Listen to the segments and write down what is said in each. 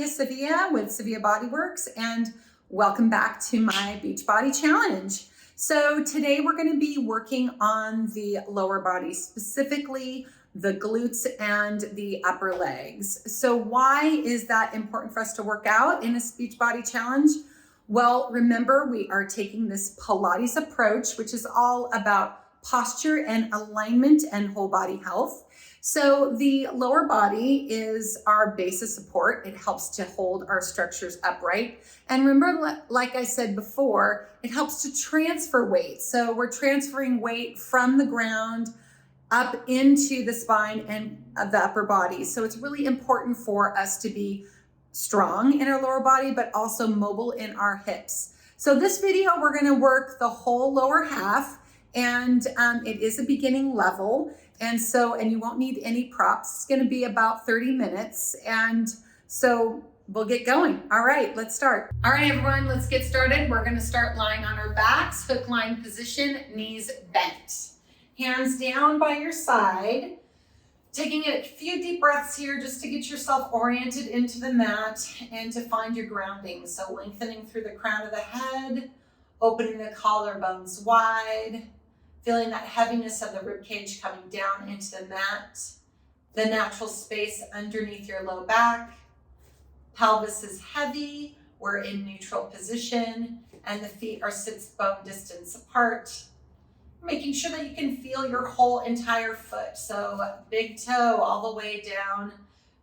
Sevilla with Sevilla Bodyworks, and welcome back to my Beachbody Challenge. So today we're going to be working on the lower body, specifically the glutes and the upper legs. So why is that important for us to work out in this Beachbody Challenge? Well, remember, we are taking this Pilates approach, which is all about posture and alignment and whole body health. So the lower body is our base of support. It helps to hold our structures upright. And remember, like I said before, it helps to transfer weight. So we're transferring weight from the ground up into the spine and the upper body. So it's really important for us to be strong in our lower body, but also mobile in our hips. So this video, we're gonna work the whole lower half, and it is a beginning level. And you won't need any props. It's gonna be about 30 minutes. And so we'll get going. All right, let's start. All right, everyone, let's get started. We're gonna start lying on our backs, hook line position, knees bent. Hands down by your side. Taking a few deep breaths here just to get yourself oriented into the mat and to find your grounding. So lengthening through the crown of the head, opening the collarbones wide, feeling that heaviness of the ribcage coming down into the mat, the natural space underneath your low back. Pelvis is heavy, we're in neutral position, and the feet are 6 bone distance apart. Making sure that you can feel your whole entire foot. So big toe all the way down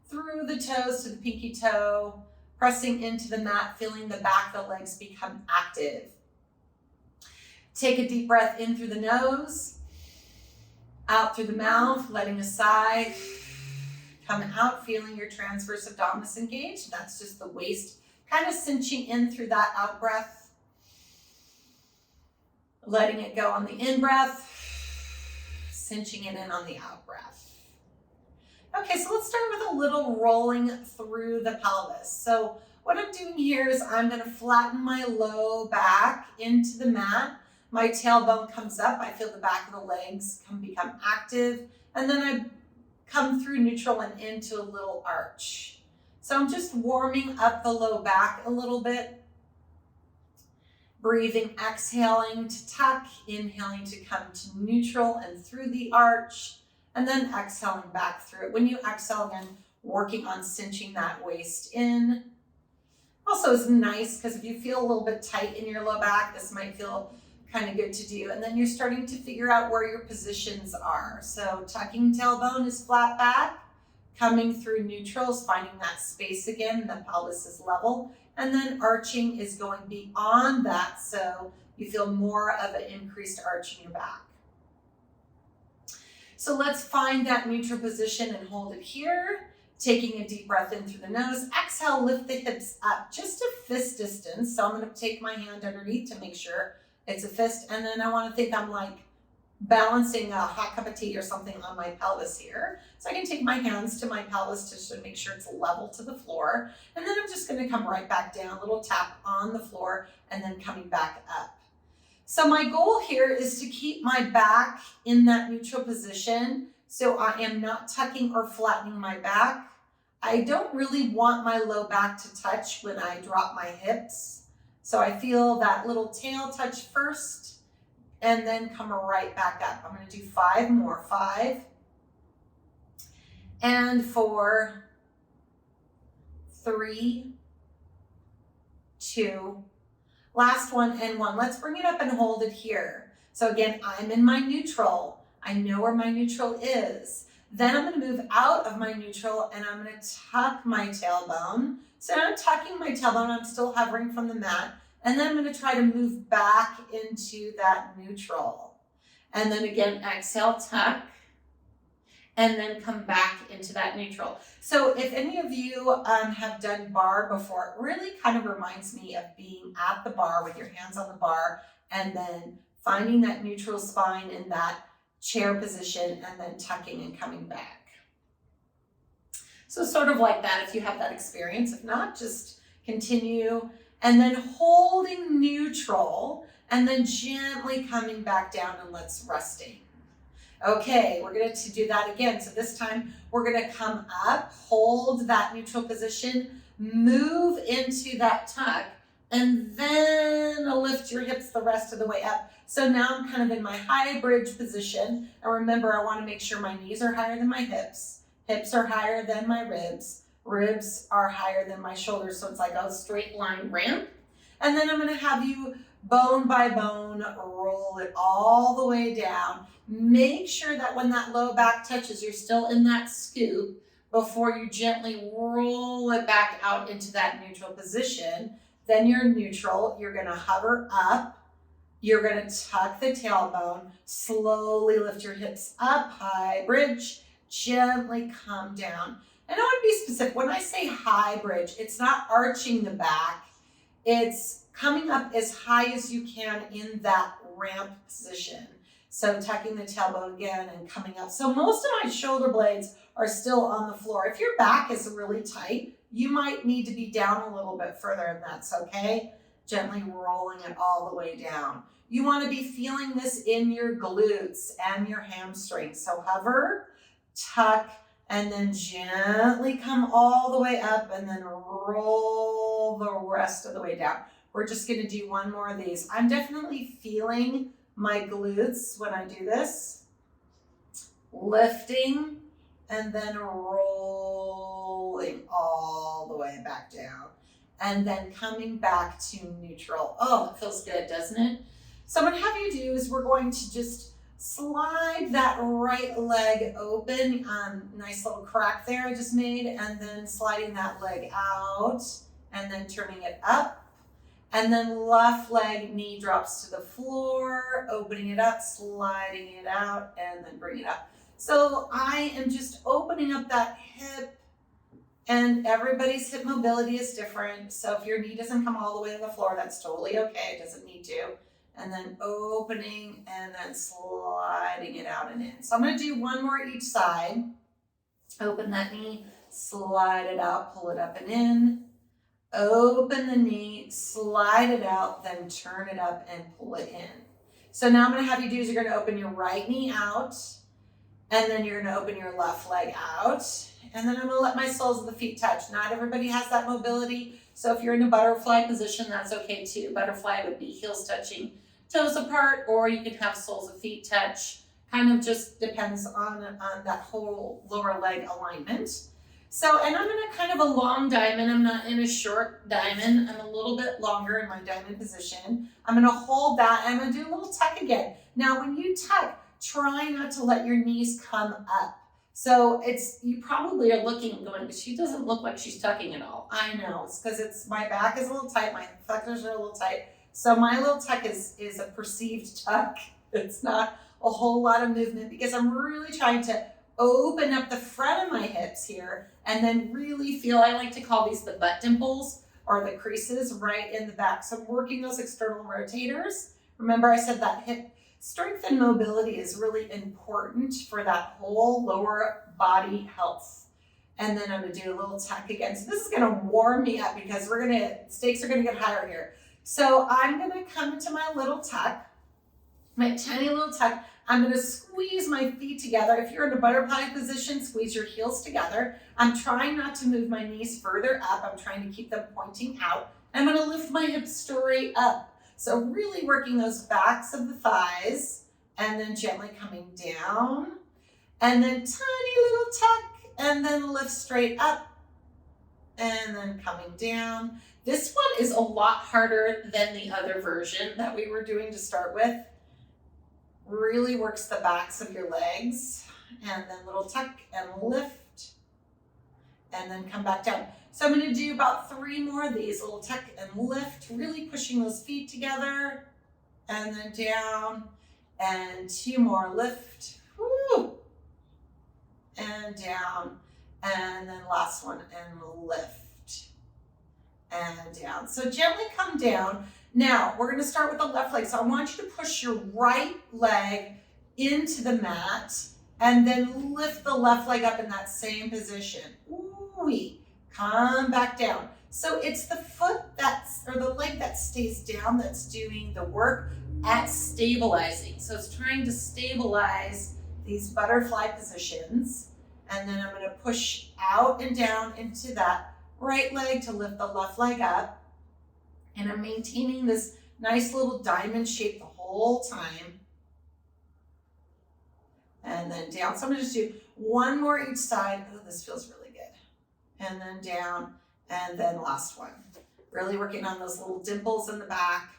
through the toes to the pinky toe, pressing into the mat, feeling the back of the legs become active. Take a deep breath in through the nose, out through the mouth, letting a sigh come out, feeling your transverse abdominis engaged. That's just the waist kind of cinching in through that out breath. Letting it go on the in breath, cinching it in on the out breath. Okay, so let's start with a little rolling through the pelvis. So what I'm doing here is I'm gonna flatten my low back into the mat. My tailbone comes up, I feel the back of the legs become active, and then I come through neutral and into a little arch. So I'm just warming up the low back a little bit. Breathing, exhaling to tuck, inhaling to come to neutral and through the arch, and then exhaling back through it. When you exhale again, working on cinching that waist in. Also, it's nice because if you feel a little bit tight in your low back, this might feel kind of good to do. And then you're starting to figure out where your positions are. So tucking tailbone is flat back, coming through neutrals, finding that space again, the pelvis is level, and then arching is going beyond that, so you feel more of an increased arch in your back. So let's find that neutral position and hold it here. Taking a deep breath in through the nose. Exhale, lift the hips up just a fist distance. So I'm going to take my hand underneath to make sure it's a fist, and then I want to think I'm like balancing a hot cup of tea or something on my pelvis here. So I can take my hands to my pelvis just to make sure it's level to the floor. And then I'm just going to come right back down, a little tap on the floor, and then coming back up. So my goal here is to keep my back in that neutral position. So I am not tucking or flattening my back. I don't really want my low back to touch when I drop my hips. So I feel that little tail touch first, and then come right back up. I'm going to do 5 more. 5 and 4, 3, 2, last one and 1. Let's bring it up and hold it here. So again, I'm in my neutral. I know where my neutral is. Then I'm going to move out of my neutral and I'm going to tuck my tailbone. So I'm tucking my tailbone. I'm still hovering from the mat. And then I'm going to try to move back into that neutral. And then again, exhale, tuck, and then come back into that neutral. So if any of you have done barre before, it really kind of reminds me of being at the barre with your hands on the barre and then finding that neutral spine and that chair position, and then tucking and coming back. So sort of like that if you have that experience. If not, just continue. And then holding neutral, and then gently coming back down and let's resting. Okay, we're going to do that again. So this time we're going to come up, hold that neutral position, move into that tuck, and then lift your hips the rest of the way up. So now I'm kind of in my high bridge position. And remember, I want to make sure my knees are higher than my hips. Hips are higher than my ribs. Ribs are higher than my shoulders. So it's like a straight line ramp. And then I'm going to have you bone by bone roll it all the way down. Make sure that when that low back touches, you're still in that scoop before you gently roll it back out into that neutral position. Then you're neutral. You're going to hover up. You're going to tuck the tailbone. Slowly lift your hips up, high bridge. Gently come down. And I want to be specific. When I say high bridge, it's not arching the back. It's coming up as high as you can in that ramp position. So tucking the tailbone again and coming up. So most of my shoulder blades are still on the floor. If your back is really tight, you might need to be down a little bit further, and that's okay. Gently rolling it all the way down. You want to be feeling this in your glutes and your hamstrings. So hover, tuck, and then gently come all the way up and then roll the rest of the way down. We're just going to do one more of these. I'm definitely feeling my glutes when I do this. Lifting and then rolling all the way back down. And then coming back to neutral. Oh, it feels good, doesn't it? So what I'm going to have you do is we're going to just slide that right leg open. Nice little crack there I just made. And then sliding that leg out and then turning it up. And then left leg, knee drops to the floor, opening it up, sliding it out, and then bring it up. So I am just opening up that hip, and everybody's hip mobility is different. So if your knee doesn't come all the way to the floor, that's totally okay. It doesn't need to. And then opening and then sliding it out and in. So I'm going to do one more each side. Open that knee, slide it out, pull it up and in. Open the knee, slide it out, then turn it up and pull it in. So now I'm going to have you do is you're going to open your right knee out, and then you're going to open your left leg out, and then I'm going to let my soles of the feet touch. Not everybody has that mobility, so if you're in a butterfly position, that's okay too. Butterfly would be heels touching, toes apart, or you can have soles of feet touch. Kind of just depends on that whole lower leg alignment. So, and I'm in a kind of a long diamond. I'm not in a short diamond. I'm a little bit longer in my diamond position. I'm going to hold that and I'm going to do a little tuck again. Now, when you tuck, try not to let your knees come up. So you probably are looking and going, but she doesn't look like she's tucking at all. I know, it's because my back is a little tight. My flexors are a little tight. So my little tuck is a perceived tuck. It's not a whole lot of movement because I'm really trying to open up the front of my hips here and then really feel, I like to call these the butt dimples or the creases right in the back. So I'm working those external rotators. Remember I said that hip strength and mobility is really important for that whole lower body health. And then I'm gonna do a little tuck again. So this is gonna warm me up because stakes are gonna get higher here. So I'm gonna come into my little tuck, my tiny little tuck. I'm going to squeeze my feet together. If you're in a butterfly position, squeeze your heels together. I'm trying not to move my knees further up. I'm trying to keep them pointing out. I'm going to lift my hips straight up. So really working those backs of the thighs and then gently coming down and then tiny little tuck and then lift straight up and then coming down. This one is a lot harder than the other version that we were doing to start with. Really works the backs of your legs and then little tuck and lift and then come back down. So I'm going to do about 3 more of these, little tuck and lift, really pushing those feet together and then down and 2 more, lift, whoo, and down and then last one and lift and down. So gently come down. Now, we're going to start with the left leg. So I want you to push your right leg into the mat, and then lift the left leg up in that same position. Ooh-wee. Come back down. So it's the foot or the leg that stays down that's doing the work at stabilizing. So it's trying to stabilize these butterfly positions. And then I'm going to push out and down into that right leg to lift the left leg up. And I'm maintaining this nice little diamond shape the whole time. And then down. So I'm going to just do one more each side. Oh, this feels really good. And then down, and then last one. Really working on those little dimples in the back,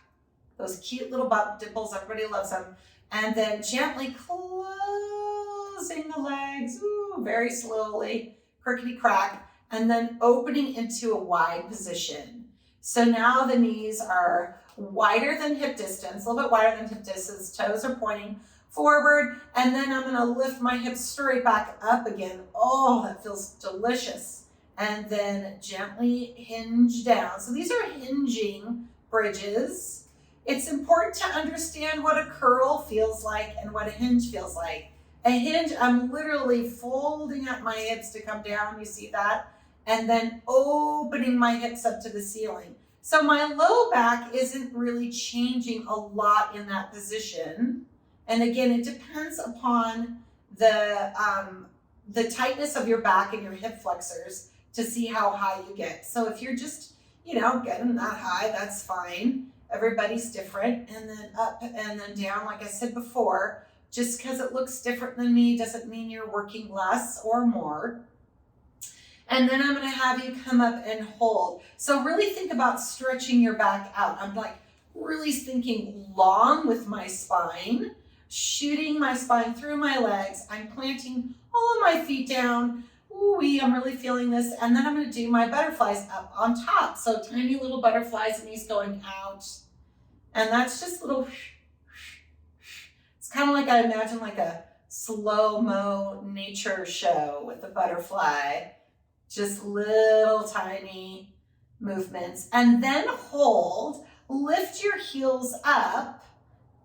those cute little butt dimples. Everybody loves them. And then gently closing the legs, ooh, very slowly, crickety crack, and then opening into a wide position. So now the knees are wider than hip distance, a little bit wider than hip distance. Toes are pointing forward, and then I'm gonna lift my hips straight back up again. Oh, that feels delicious. And then gently hinge down. So these are hinging bridges. It's important to understand what a curl feels like and what a hinge feels like. A hinge, I'm literally folding up my hips to come down, you see that? And then opening my hips up to the ceiling. So my low back isn't really changing a lot in that position. And again, it depends upon the tightness of your back and your hip flexors to see how high you get. So if you're just, getting that high, that's fine. Everybody's different. And then up and then down, like I said before, just because it looks different than me doesn't mean you're working less or more. And then I'm gonna have you come up and hold. So really think about stretching your back out. I'm like really thinking long with my spine, shooting my spine through my legs. I'm planting all of my feet down. Ooh-wee, I'm really feeling this. And then I'm gonna do my butterflies up on top. So tiny little butterflies, knees going out. And that's just little, it's kind of like I imagine like a slow-mo nature show with a butterfly. Just little tiny movements. And then hold, lift your heels up,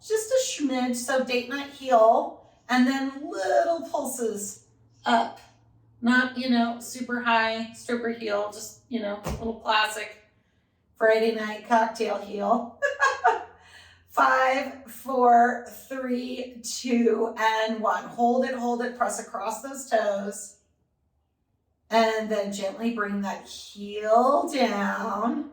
just a schmidge, so date night heel, and then little pulses up. Not, super high stripper heel, just, little classic Friday night cocktail heel. 5, 4, 3, 2, and 1. Hold it, press across those toes. And then gently bring that heel down.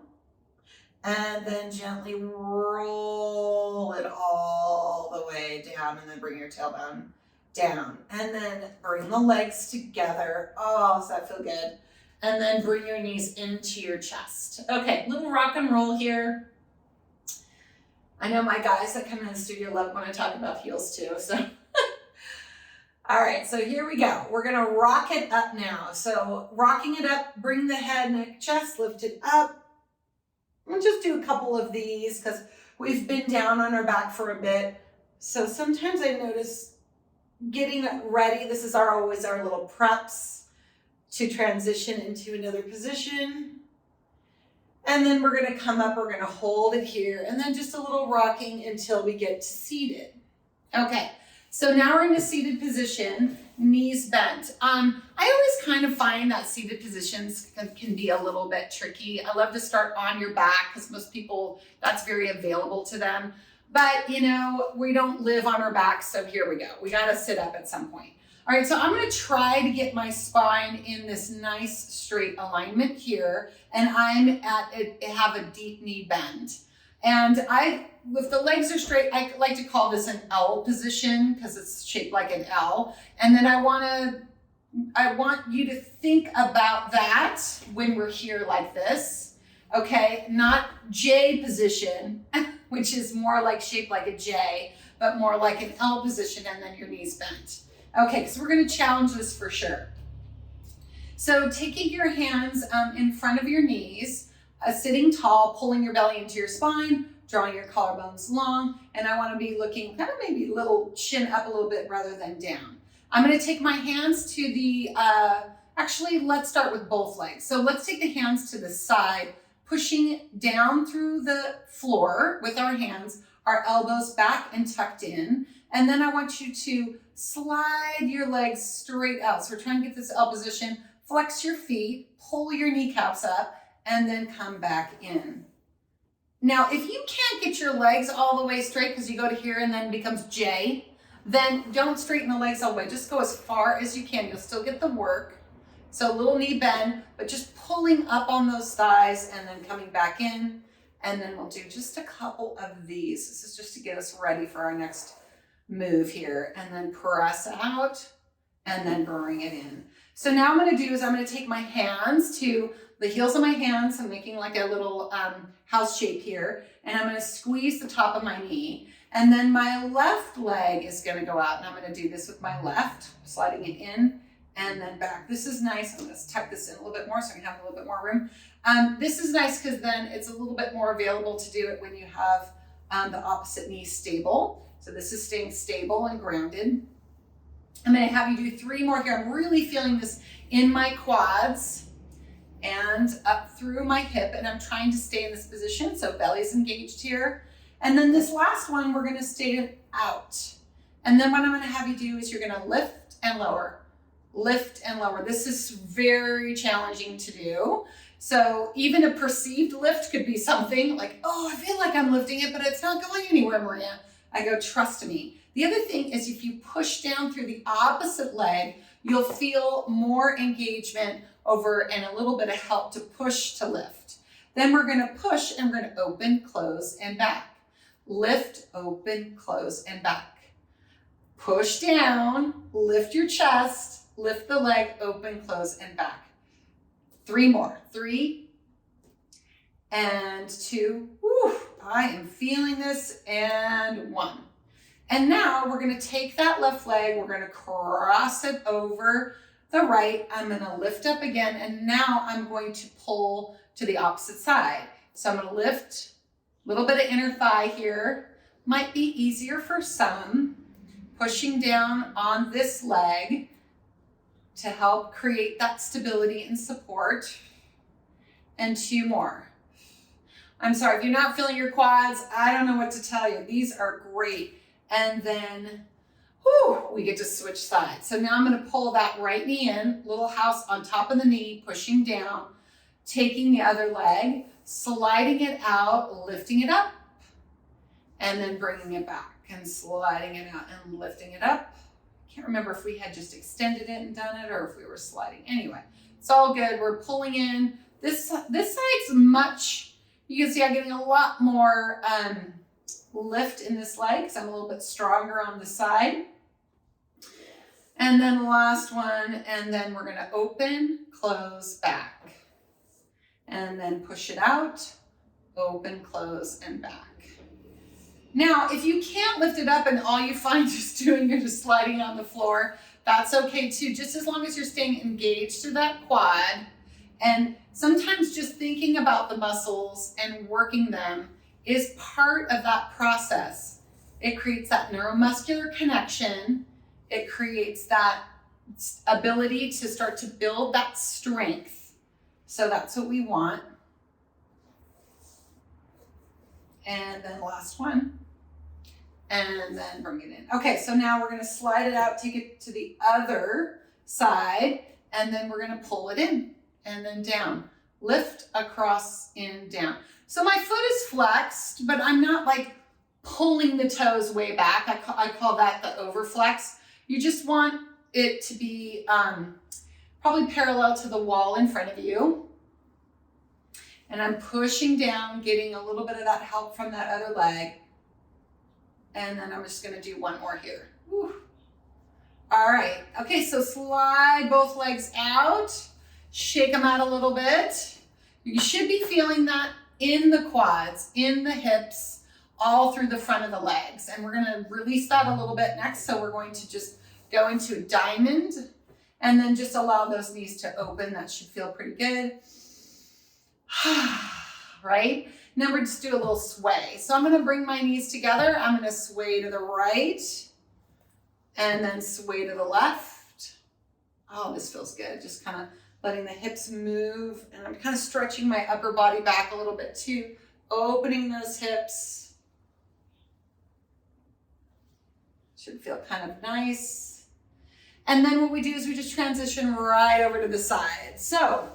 And then gently roll it all the way down, and then bring your tailbone down. And then bring the legs together. Oh, does that feel good? And then bring your knees into your chest. Okay, little rock and roll here. I know my guys that come in the studio love when I talk about heels too, so. All right, so here we go. We're gonna rock it up now. So rocking it up, bring the head, neck, chest, lift it up. We'll just do a couple of these because we've been down on our back for a bit. So sometimes I notice getting ready, this is always our little preps to transition into another position. And then we're gonna come up, we're gonna hold it here, and then just a little rocking until we get to seated. Okay, so now we're in a seated position, knees bent. I always kind of find that seated positions can be a little bit tricky. I love to start on your back because most people, that's very available to them. But, we don't live on our backs, so here we go. We got to sit up at some point. All right, so I'm going to try to get my spine in this nice straight alignment here, and have a deep knee bend. And if the legs are straight, I like to call this an L position because it's shaped like an L. And then I want you to think about that when we're here like this, okay? Not J position, which is more like shaped like a J, but more like an L position, and then your knees bent. Okay, so we're gonna challenge this for sure. So taking your hands in front of your knees, sitting tall, pulling your belly into your spine, drawing your collarbones long, and I wanna be looking kind of maybe a little chin up a little bit rather than down. I'm gonna take my hands to the, actually let's start with both legs. So let's take the hands to the side, pushing down through the floor with our hands, our elbows back and tucked in. And then I want you to slide your legs straight out. So we're trying to get this L position. Flex your feet, pull your kneecaps up, and then come back in. Now, if you can't get your legs all the way straight because you go to here and then it becomes J, then don't straighten the legs all the way. Just go as far as you can. You'll still get the work. So a little knee bend, but just pulling up on those thighs and then coming back in. And then we'll do just a couple of these. This is just to get us ready for our next move here. And then press out and then bring it in. So now I'm going to do is I'm going to take my hands to the heels of my hands. I'm making like a little house shape here. And I'm going to squeeze the top of my knee. And then my left leg is going to go out. And I'm going to do this with my left, sliding it in and then back. This is nice. I'm going to tuck this in a little bit more so I can have a little bit more room. This is nice because then it's a little bit more available to do it when you have the opposite knee stable. So this is staying stable and grounded. I'm going to have you do 3 more here. I'm really feeling this in my quads and up through my hip, and I'm trying to stay in this position. So belly's engaged here. And then this last one, we're going to stay out. And then what I'm going to have you do is you're going to lift and lower. Lift and lower. This is very challenging to do. So even a perceived lift could be something like, oh, I feel like I'm lifting it, but it's not going anywhere, Maria. I go, trust me. The other thing is if you push down through the opposite leg, you'll feel more engagement over and a little bit of help to push to lift. Then we're going to push and we're going to open, close, and back. Lift, open, close, and back. Push down, lift your chest, lift the leg, open, close, and back. 3 more. 3 and 2. Woo, I am feeling this. And 1. And now we're going to take that left leg. We're going to cross it over the right. I'm going to lift up again. And now I'm going to pull to the opposite side. So I'm going to lift, a little bit of inner thigh here. Might be easier for some. Pushing down on this leg to help create that stability and support. And 2 more. I'm sorry, if you're not feeling your quads, I don't know what to tell you. These are great. And then, we get to switch sides. So now I'm going to pull that right knee in, little house on top of the knee, pushing down, taking the other leg, sliding it out, lifting it up, and then bringing it back and sliding it out and lifting it up. Can't remember if we had just extended it and done it or if we were sliding. Anyway, it's all good. We're pulling in. This side's much, you can see I'm getting a lot more lift in this leg because I'm a little bit stronger on the side. And then last one, and then we're going to open, close, back. And then push it out, open, close, and back. Now, if you can't lift it up and all you find just doing, you're just sliding on the floor, that's okay too, just as long as you're staying engaged to that quad. And sometimes just thinking about the muscles and working them is part of that process. It creates that neuromuscular connection. It creates that ability to start to build that strength. So that's what we want. And then last one. And then bring it in. Okay, so now we're going to slide it out, take it to the other side, and then we're going to pull it in and then down. Lift, across, in, down. So my foot is flexed, but I'm not like pulling the toes way back. I call that the overflex. You just want it to be probably parallel to the wall in front of you. And I'm pushing down, getting a little bit of that help from that other leg. And then I'm just going to do 1 more here. Whew. All right. Okay, so slide both legs out. Shake them out a little bit. You should be feeling that in the quads, in the hips, all through the front of the legs. And we're going to release that a little bit next. So we're going to just go into a diamond and then just allow those knees to open. That should feel pretty good. Right? Now we're just do a little sway. So I'm going to bring my knees together. I'm going to sway to the right and then sway to the left. Oh, this feels good. Just kind of letting the hips move. And I'm kind of stretching my upper body back a little bit too. Opening those hips. Should feel kind of nice. And then what we do is we just transition right over to the side. So,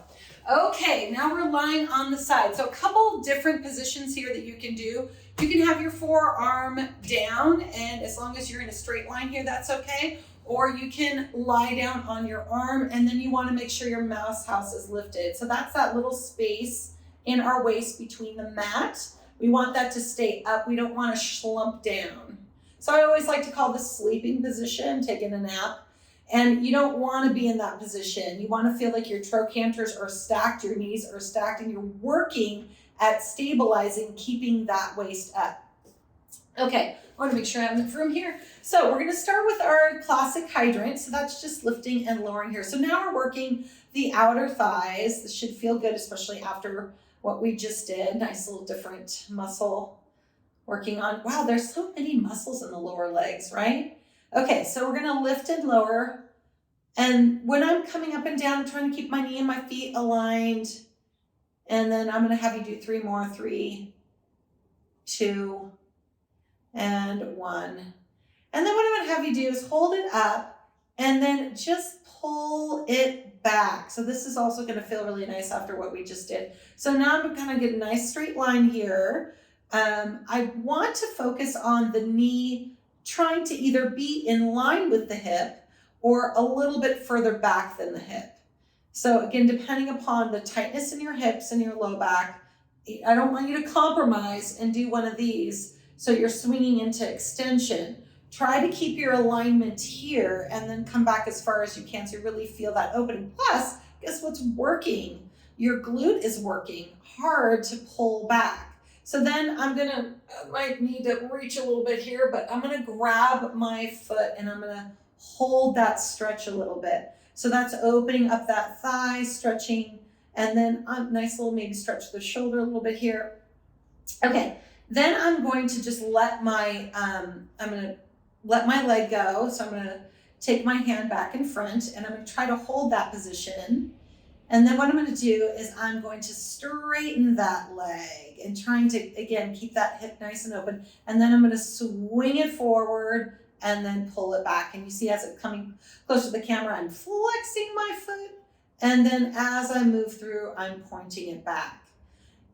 okay, now we're lying on the side. So a couple different positions here that you can do. You can have your forearm down, and as long as you're in a straight line here, that's okay. Or you can lie down on your arm, and then you want to make sure your mouse house is lifted. So that's that little space in our waist between the mat. We want that to stay up. We don't want to slump down. So I always like to call this sleeping position, taking a nap. And you don't want to be in that position. You want to feel like your trochanters are stacked, your knees are stacked, and you're working at stabilizing, keeping that waist up. Okay, I want to make sure I have enough room here. So we're going to start with our classic hydrant. So that's just lifting and lowering here. So now we're working the outer thighs. This should feel good, especially after what we just did. Nice little different muscle working on. Wow, there's so many muscles in the lower legs, right? Okay, so we're going to lift and lower. And when I'm coming up and down, I'm trying to keep my knee and my feet aligned. And then I'm going to have you do 3 more. 3, 2, and 1. And then what I'm going to have you do is hold it up and then just pull it back. So this is also going to feel really nice after what we just did. So now I'm going to get a nice straight line here. I want to focus on the knee trying to either be in line with the hip or a little bit further back than the hip. So again, depending upon the tightness in your hips and your low back, I don't want you to compromise and do one of these. So you're swinging into extension. Try to keep your alignment here and then come back as far as you can so you really feel that opening. Plus, guess what's working? Your glute is working hard to pull back. So then I might need to reach a little bit here, but I'm gonna grab my foot and I'm gonna hold that stretch a little bit. So that's opening up that thigh, stretching, and then a nice little maybe stretch the shoulder a little bit here. Okay, then I'm going to just let my, let my leg go. So I'm gonna take my hand back in front and I'm gonna try to hold that position. And then what I'm gonna do is I'm going to straighten that leg and trying to, again, keep that hip nice and open. And then I'm gonna swing it forward and then pull it back. And you see as it's coming closer to the camera, I'm flexing my foot. And then as I move through, I'm pointing it back.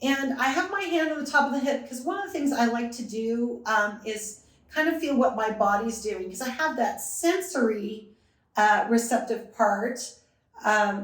And I have my hand on the top of the hip because one of the things I like to do is kind of feel what my body's doing because I have that sensory receptive part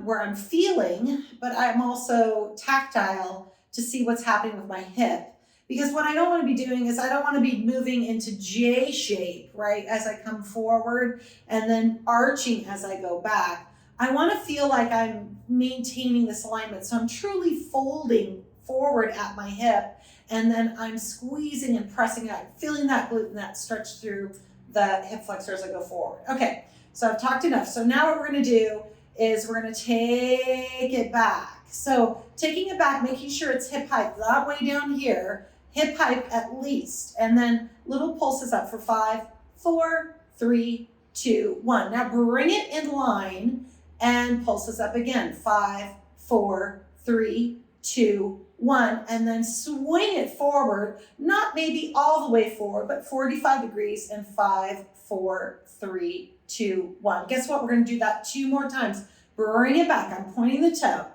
where I'm feeling, but I'm also tactile to see what's happening with my hip. Because what I don't want to be doing is I don't want to be moving into J shape, right, as I come forward and then arching as I go back. I want to feel like I'm maintaining this alignment. So I'm truly folding forward at my hip and then I'm squeezing and pressing out, feeling that glute and that stretch through the hip flexor as I go forward. Okay, so I've talked enough. So now what we're going to do is we're going to take it back. So taking it back, making sure it's hip height, that way down here, hip height at least, and then little pulses up for 5, 4, 3, 2, 1. Now bring it in line and pulses up again. 5, 4, 3, 2, 1, and then swing it forward, not maybe all the way forward, but 45 degrees and 5, 4, 3, 2, 1. Guess what? We're going to do that 2 more times. Bring it back. I'm pointing the toe.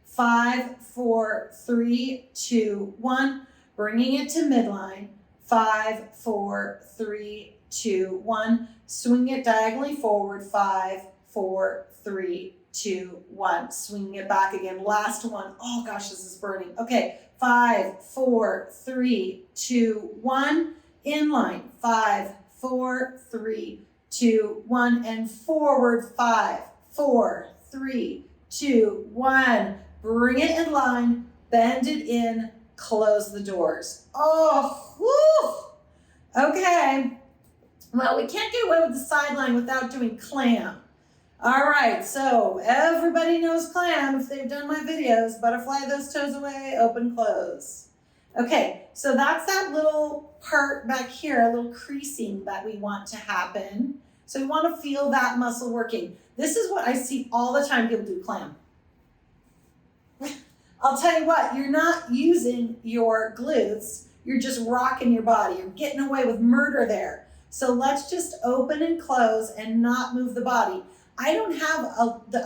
5, 4, 3, 2, 1. Bringing it to midline. 5, 4, 3, 2, 1. Swing it diagonally forward. 5, 4, 3, 2, 1. Swinging it back again. Last one. Oh gosh, this is burning. Okay. 5, 4, 3, 2, 1. Inline. 5, 4, 3, 2, 1. And forward. 5, 4, 3, 2, 1. Bring it in line. Bend it in. Close the doors. Oh, whew. Okay. Well, we can't get away with the sideline without doing clam. All right, so everybody knows clam if they've done my videos. Butterfly those toes away, open, close. Okay, so that's that little part back here, a little creasing that we want to happen. So we want to feel that muscle working. This is what I see all the time people do clam. I'll tell you what, you're not using your glutes, you're just rocking your body. You're getting away with murder there. So let's just open and close and not move the body. I don't have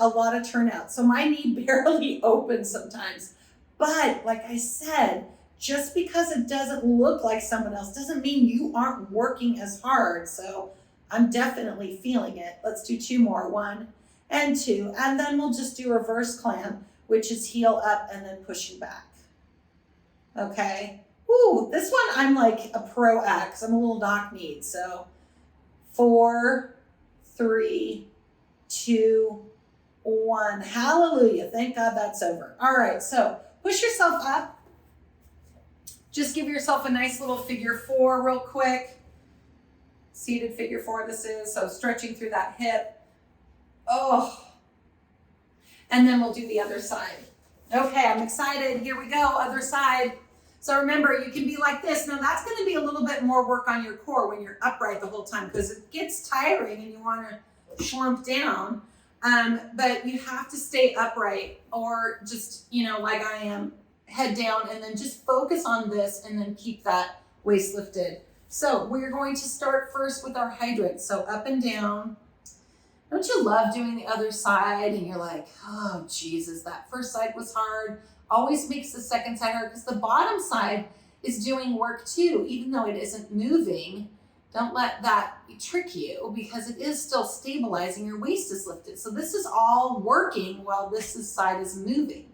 a lot of turnout, so my knee barely opens sometimes. But like I said, just because it doesn't look like someone else doesn't mean you aren't working as hard. So I'm definitely feeling it. Let's do 2 more, 1 and 2. And then we'll just do reverse clam, which is heel up and then pushing back. Okay. Woo, this one I'm like a pro at because I'm a little knock-kneed. So 4, 3, 2, 1. Hallelujah. Thank God that's over. All right. So push yourself up. Just give yourself a nice little figure 4 real quick. Seated figure 4 this is. So stretching through that hip. Oh. And then we'll do the other side. Okay, I'm excited. Here we go. Other side. So remember, you can be like this. Now that's going to be a little bit more work on your core when you're upright the whole time because it gets tiring and you want to slump down. But you have to stay upright or just, like I am, head down and then just focus on this and then keep that waist lifted. So we're going to start first with our hydrants. So up and down. Don't you love doing the other side? And you're like, oh, Jesus, that first side was hard. Always makes the second side hard because the bottom side is doing work too, even though it isn't moving. Don't let that trick you because it is still stabilizing. Your waist is lifted. So this is all working while this side is moving.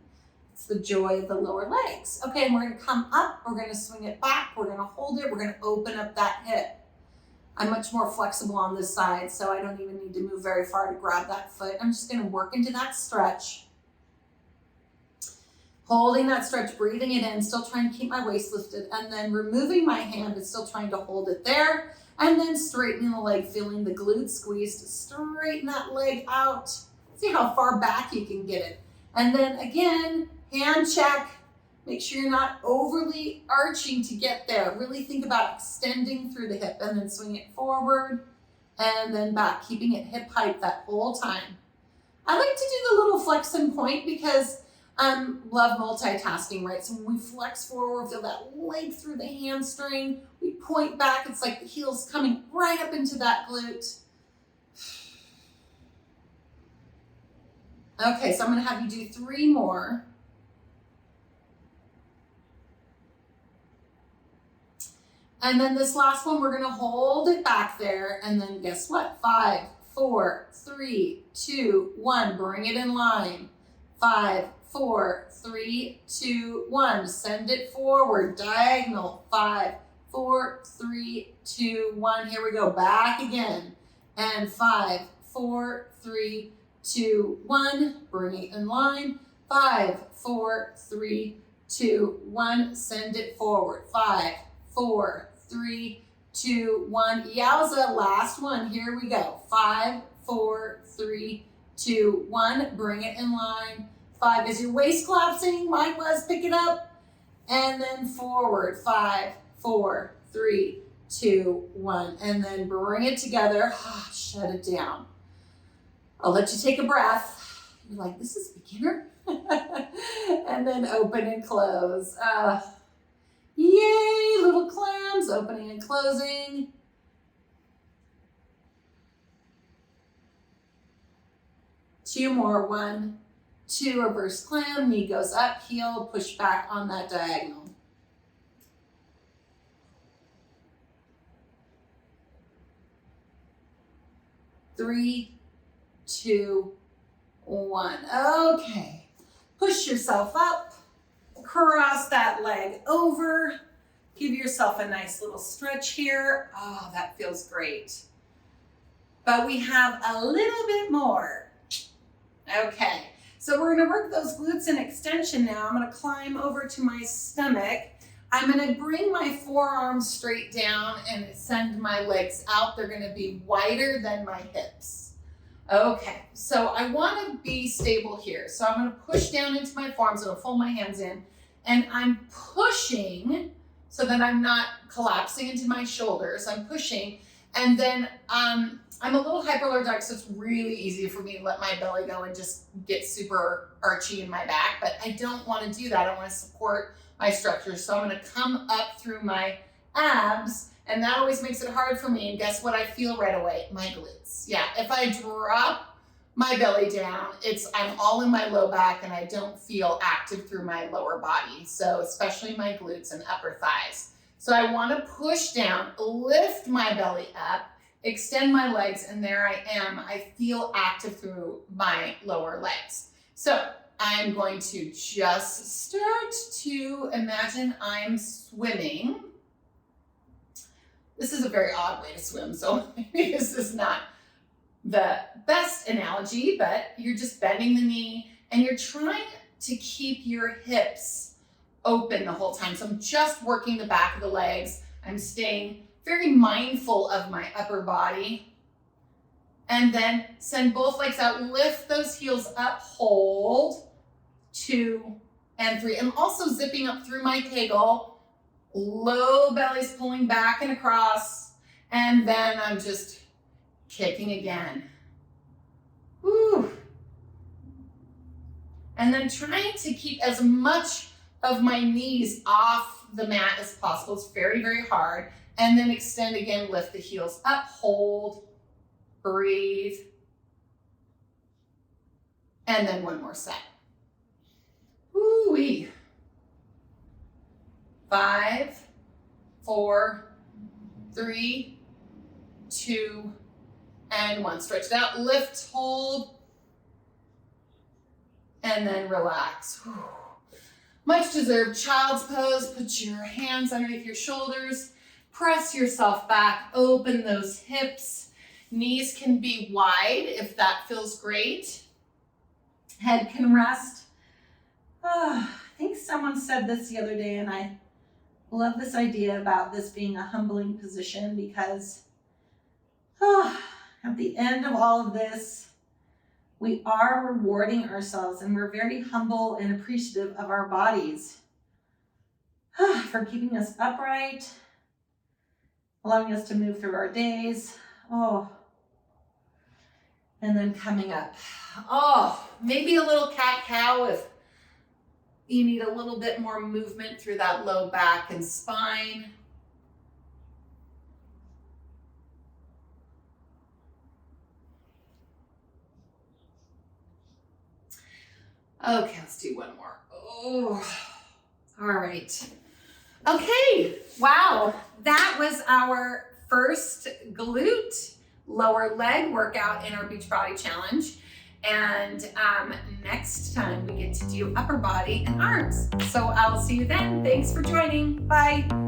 It's the joy of the lower legs. Okay, and we're going to come up. We're going to swing it back. We're going to hold it. We're going to open up that hip. I'm much more flexible on this side, so I don't even need to move very far to grab that foot. I'm just going to work into that stretch. Holding that stretch, breathing it in, still trying to keep my waist lifted, and then removing my hand and still trying to hold it there. And then straightening the leg, feeling the glute squeeze to straighten that leg out. See how far back you can get it. And then again, hand check. Make sure you're not overly arching to get there. Really think about extending through the hip and then swing it forward and then back, keeping it hip height that whole time. I like to do the little flex and point because love multitasking, right? So when we flex forward, feel that leg through the hamstring. We point back. It's like the heel's coming right up into that glute. Okay, so I'm going to have you do 3 more. And then this last one, we're going to hold it back there. And then guess what? 5, 4, 3, 2, 1. Bring it in line. 5, 4, 3, 2, 1. Send it forward. Diagonal. 5, 4, 3, 2, 1. Here we go. Back again. And 5, 4, 3, 2, 1. Bring it in line. 5, 4, 3, 2, 1. Send it forward. 5, 4, 3, 2, 1. Yowza. Last one. Here we go. 5, 4, 3, 2, 1. Bring it in line. 5. Is your waist collapsing? Mine was. Pick it up. And then forward. 5, 4, 3, 2, 1. And then bring it together. Shut it down. I'll let you take a breath. You're like, this is beginner. And then open and close. Yay, little clams, opening and closing. Two more. 1, 2, reverse clam, knee goes up, heel, push back on that diagonal. Three, 2, 1. Okay, push yourself up, cross that leg over, give yourself a nice little stretch here. Oh, that feels great. But we have a little bit more. Okay, so we're gonna work those glutes in extension now. I'm gonna climb over to my stomach. I'm gonna bring my forearms straight down and send my legs out. They're gonna be wider than my hips. Okay, so I wanna be stable here. So I'm gonna push down into my forearms. I'm gonna fold my hands in and I'm pushing so that I'm not collapsing into my shoulders. I'm pushing and then I'm a little hyperallergic, so it's really easy for me to let my belly go and just get super archy in my back, but I don't want to do that. I want to support my structure. So I'm going to come up through my abs And that always makes it hard for me. And guess what I feel right away? My glutes. Yeah, if I drop my belly down, I'm all in my low back and I don't feel active through my lower body. So especially my glutes and upper thighs. So I want to push down, lift my belly up, extend my legs, and there I am. I feel active through my lower legs. So I'm going to just start to imagine I'm swimming. This is a very odd way to swim, so maybe this is not the best analogy, but you're just bending the knee and you're trying to keep your hips open the whole time. So I'm just working the back of the legs. I'm staying very mindful of my upper body. And then send both legs out, lift those heels up, hold, 2 and 3. I'm also zipping up through my kegel, low belly's pulling back and across, and then I'm just kicking again. Woo. And then trying to keep as much of my knees off the mat as possible. It's very, very hard. And then extend again, lift the heels up, hold, breathe. And then one more set. Woo-wee. 5, 4, 3, 2, and 1. Stretch it out, lift, hold, and then relax. Whew. Much deserved child's pose. Put your hands underneath your shoulders. Press yourself back. Open those hips. Knees can be wide if that feels great. Head can rest. I think someone said this the other day, and I love this idea about this being a humbling position because at the end of all of this, we are rewarding ourselves and we're very humble and appreciative of our bodies for keeping us upright, allowing us to move through our days. And then coming up. Maybe a little cat-cow if you need a little bit more movement through that low back and spine. Okay, let's do one more. All right. Okay, wow. That was our first glute lower leg workout in our Beachbody Challenge. And next time we get to do upper body and arms. So I'll see you then. Thanks for joining. Bye.